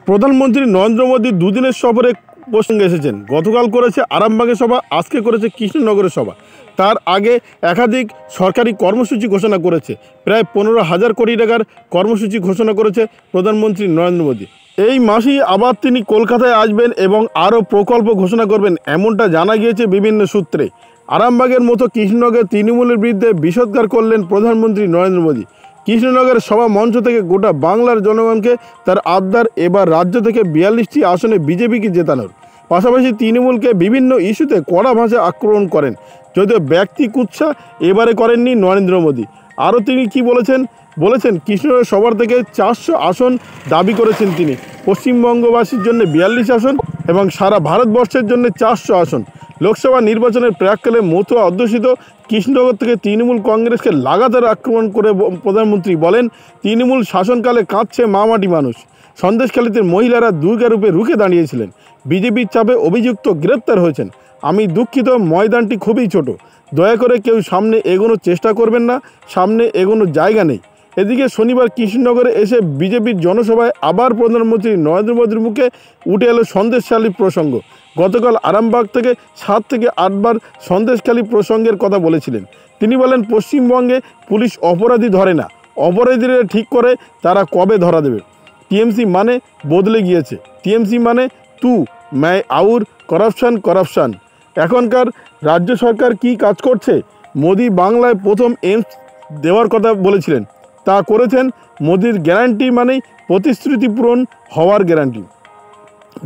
প্রধানমন্ত্রী নরেন্দ্র মোদী দুদিনের সফরে পশ্চিমবঙ্গে এসেছেন। গতকাল করেছে আরামবাগের সভা, আজকে করেছে কৃষ্ণনগরের সভা। তার আগে একাধিক সরকারি কর্মসূচি ঘোষণা করেছে। প্রায় 15,000 কোটি টাকার কর্মসূচি ঘোষণা করেছে প্রধানমন্ত্রী নরেন্দ্র মোদী। এই মাসেই আবার তিনি কলকাতায় আসবেন এবং আরও প্রকল্প ঘোষণা করবেন, এমনটা জানা গিয়েছে বিভিন্ন সূত্রে। আরামবাগের মতো কৃষ্ণনগরে তৃণমূলের বিরুদ্ধে বিষোদ্গার করলেন প্রধানমন্ত্রী নরেন্দ্র মোদী। কৃষ্ণনগরের সভা মঞ্চ থেকে গোটা বাংলার জনগণকে তার আবদার এবার রাজ্য থেকে 42টি আসনে বিজেপিকে জেতানোর। পাশাপাশি তৃণমূলকে বিভিন্ন ইস্যুতে কড়া ভাষায় আক্রমণ করেন, যদিও ব্যক্তি কুৎসা এবারে করেননি নরেন্দ্র মোদী। আরও তিনি কি বলেছেন কৃষ্ণনগর সভা থেকে 400 আসন দাবি করেছেন তিনি। পশ্চিমবঙ্গবাসীর জন্য 42 আসন এবং সারা ভারতবর্ষের জন্য 400 আসন। লোকসভা নির্বাচনের প্রাক্কালে মতুয়া অধ্যুষিত কৃষ্ণনগর থেকে তৃণমূল কংগ্রেসকে লাগাতার আক্রমণ করে প্রধানমন্ত্রী বলেন, তৃণমূল শাসনকালে কাঁদছে মামাটি মানুষ। সন্দেশখালীতে মহিলারা দুর্গারূপে রুখে দাঁড়িয়েছিলেন। বিজেপির চাপে অভিযুক্ত গ্রেপ্তার হয়েছেন। আমি দুঃখিত, ময়দানটি খুবই ছোট। দয়া করে কেউ সামনে এগোনোর চেষ্টা করবেন না, সামনে এগোনোর জায়গা নেই। এদিকে শনিবার কৃষ্ণনগরে এসে বিজেপির জনসভায় আবার প্রধানমন্ত্রী নরেন্দ্র মোদীর মুখে উঠে এলো সন্দেশখালী প্রসঙ্গ। গতকাল আরামবাগ থেকে 7 থেকে 8 বার সন্দেশখালী প্রসঙ্গের কথা বলেছিলেন। তিনি বলেন, পশ্চিমবঙ্গে পুলিশ অপরাধী ধরে না, অপরাধীরা ঠিক করে তারা কবে ধরা দেবে। টিএমসি মানে বদলে গিয়েছে। টিএমসি মানে তু ম্যায় আউর করাপশান। এখনকার রাজ্য সরকার কি কাজ করছে? মোদী বাংলায় প্রথম এইমস দেওয়ার কথা বলেছিলেন, তা করেছেন। মোদীর গ্যারান্টি মানেই প্রতিশ্রুতি পূরণ হওয়ার গ্যারান্টি।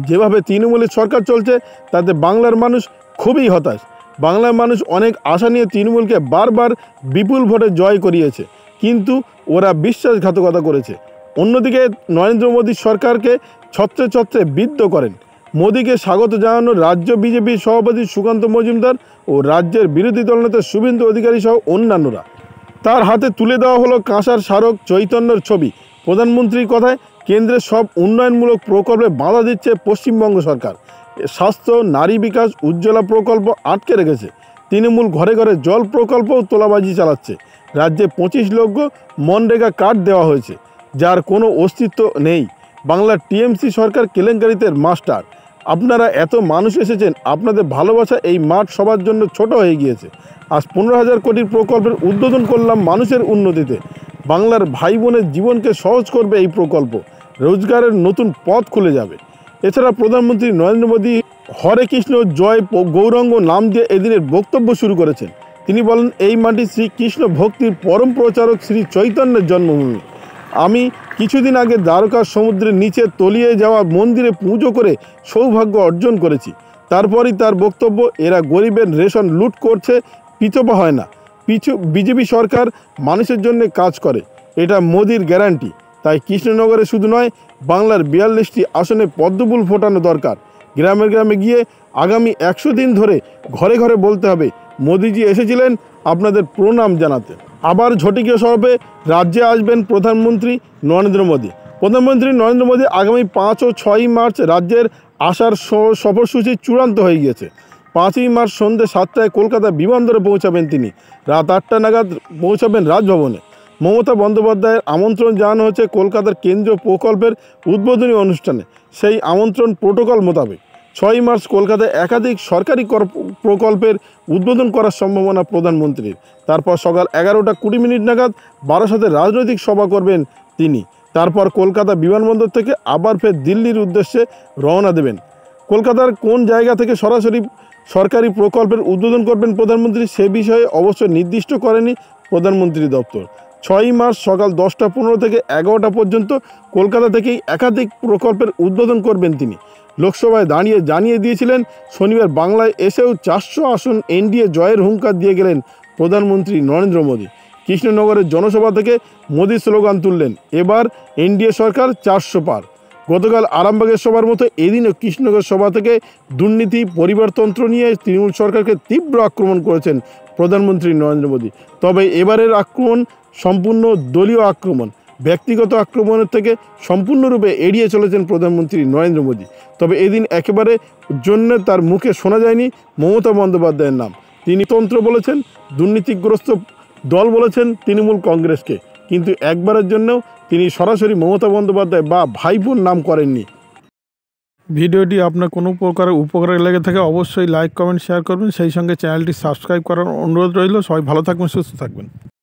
যেভাবে তৃণমূলের সরকার চলছে তাতে বাংলার মানুষ খুবই হতাশ। বাংলার মানুষ অনেক আশা নিয়ে তৃণমূলকে বারবার বিপুল ভোটে জয় করিয়েছে, কিন্তু ওরা বিশ্বাসঘাতকতা করেছে। অন্যদিকে নরেন্দ্র মোদী সরকারকে ছত্রে ছত্রে বিদ্ধ করেন। মোদীকে স্বাগত জানানো রাজ্য বিজেপির সভাপতি সুকান্ত মজুমদার ও রাজ্যের বিরোধী দলনেতা শুভেন্দু অধিকারী সহ অন্যান্যরা। তার হাতে তুলে দেওয়া হলো কাঁসার স্মারক চৈতন্যর ছবি। প্রধানমন্ত্রীর কথায় কেন্দ্রের সব উন্নয়নমূলক প্রকল্পে বাধা দিচ্ছে পশ্চিমবঙ্গ সরকার। স্বাস্থ্য, নারী বিকাশ, উজ্জ্বলা প্রকল্প আটকে রেখেছে। তৃণমূল ঘরে ঘরে জল প্রকল্পও তোলাবাজি চালাচ্ছে। রাজ্যে 25 লক্ষ মনরেগা কার্ড দেওয়া হয়েছে, যার কোনো অস্তিত্ব নেই। বাংলার টিএমসি সরকার কেলেঙ্কারিতে মাস্টার। আপনারা এত মানুষ এসেছেন, আপনাদের ভালোবাসা এই মাঠ সবার জন্য ছোট হয়ে গিয়েছে। আজ 15,000 কোটির প্রকল্পের উদ্বোধন করলাম মানুষের উন্নতিতে। বাংলার ভাই বোনের জীবনকে সহজ করবে এই প্রকল্প। রোজগারের নতুন পথ খুলে যাবে। এছাড়া প্রধানমন্ত্রী নরেন্দ্র মোদী হরে কৃষ্ণ জয় গৌরাঙ্গ নাম দিয়ে এদিনের বক্তব্য শুরু করেছেন। তিনি বলেন, এই মাটি শ্রীকৃষ্ণ ভক্তির পরম প্রচারক শ্রী চৈতন্যের জন্মভূমি। আমি কিছুদিন আগে দ্বারকার সমুদ্রের নিচে তলিয়ে যাওয়া মন্দিরে পুজো করে সৌভাগ্য অর্জন করেছি। তারপরই তার বক্তব্য, এরা গরিবের রেশন লুট করছে, পিছপা হয় না। বিজেপি সরকার মানুষের জন্য কাজ করে, এটা মোদির গ্যারান্টি। তাই কৃষ্ণনগরে শুধু নয়, বাংলার 42টি আসনে পদ্মফুল ফোটানো দরকার। গ্রামে গ্রামে গিয়ে আগামী 100 দিন ধরে ঘরে ঘরে বলতে হবে, মোদিজি এসেছিলেন আপনাদের প্রণাম জানাতে। আবার ঝটিকা স্বরূপে রাজ্যে আসবেন প্রধানমন্ত্রী নরেন্দ্র মোদী। প্রধানমন্ত্রী নরেন্দ্র মোদী আগামী 5 ও 6 মার্চ রাজ্যের আসার সফরসূচি চূড়ান্ত হয়ে গিয়েছে। 5ই মার্চ সন্ধ্যে 7টায় কলকাতা বিমানবন্দরে পৌঁছাবেন তিনি। রাত 8টা নাগাদ পৌঁছাবেন রাজভবনে। মমতা বন্দ্যোপাধ্যায়ের আমন্ত্রণ জানানো হচ্ছে কলকাতার কেন্দ্রীয় প্রকল্পের উদ্বোধনী অনুষ্ঠানে। সেই আমন্ত্রণ প্রোটোকল মোতাবেক 6ই মার্চ কলকাতায় একাধিক সরকারি প্রকল্পের উদ্বোধন করার সম্ভাবনা প্রধানমন্ত্রীর। তারপর সকাল 11টা 20 মিনিট নাগাদ বারাসতে রাজনৈতিক সভা করবেন তিনি। তারপর কলকাতা বিমানবন্দর থেকে আবার ফের দিল্লির উদ্দেশ্যে রওনা দেবেন। কলকাতার কোন জায়গা থেকে সরাসরি সরকারি প্রকল্পের উদ্বোধন করবেন প্রধানমন্ত্রী, সে বিষয়ে অবশ্য নির্দিষ্ট করেনি প্রধানমন্ত্রী দপ্তর। 6ই মার্চ সকাল 10টা 15 থেকে 11টা পর্যন্ত কলকাতা থেকেই একাধিক প্রকল্পের উদ্বোধন করবেন তিনি। লোকসভায় দাঁড়িয়ে জানিয়ে দিয়েছিলেন, শনিবার বাংলায় এসেও 400 আসন এনডিএ জয়ের হুঙ্কার দিয়ে গেলেন প্রধানমন্ত্রী নরেন্দ্র মোদী। কৃষ্ণনগরের জনসভা থেকে মোদী স্লোগান তুললেন, এবার এনডিএ সরকার 400 পার। গতকাল আরামবাগের সভার মতো এদিনও কৃষ্ণনগর সভা থেকে দুর্নীতি, পরিবারতন্ত্র নিয়ে তৃণমূল সরকারকে তীব্র আক্রমণ করেছেন প্রধানমন্ত্রী নরেন্দ্র মোদী। তবে এবারের আক্রমণ সম্পূর্ণ দলীয় আক্রমণ। ব্যক্তিগত আক্রমণের থেকে সম্পূর্ণরূপে এড়িয়ে চলেছেন প্রধানমন্ত্রী নরেন্দ্র মোদী। তবে এদিন একেবারে জন্য তার মুখে শোনা যায়নি মমতা বন্দ্যোপাধ্যায়ের নাম। তিনি তন্ত্র বলেছেন, দুর্নীতিগ্রস্ত দল বলেছেন তৃণমূল কংগ্রেসকে, কিন্তু একবারের জন্যও তিনি সরাসরি মমতা বন্দ্যোপাধ্যায় বা ভাইবোন নাম করেননি। ভিডিওটি আপনার কোনো প্রকার উপকারে লেগে থাকে অবশ্যই লাইক কমেন্ট শেয়ার করবেন, সেই সঙ্গে চ্যানেলটি সাবস্ক্রাইব করার অনুরোধ রইল। সবাই ভালো থাকবেন, সুস্থ থাকবেন।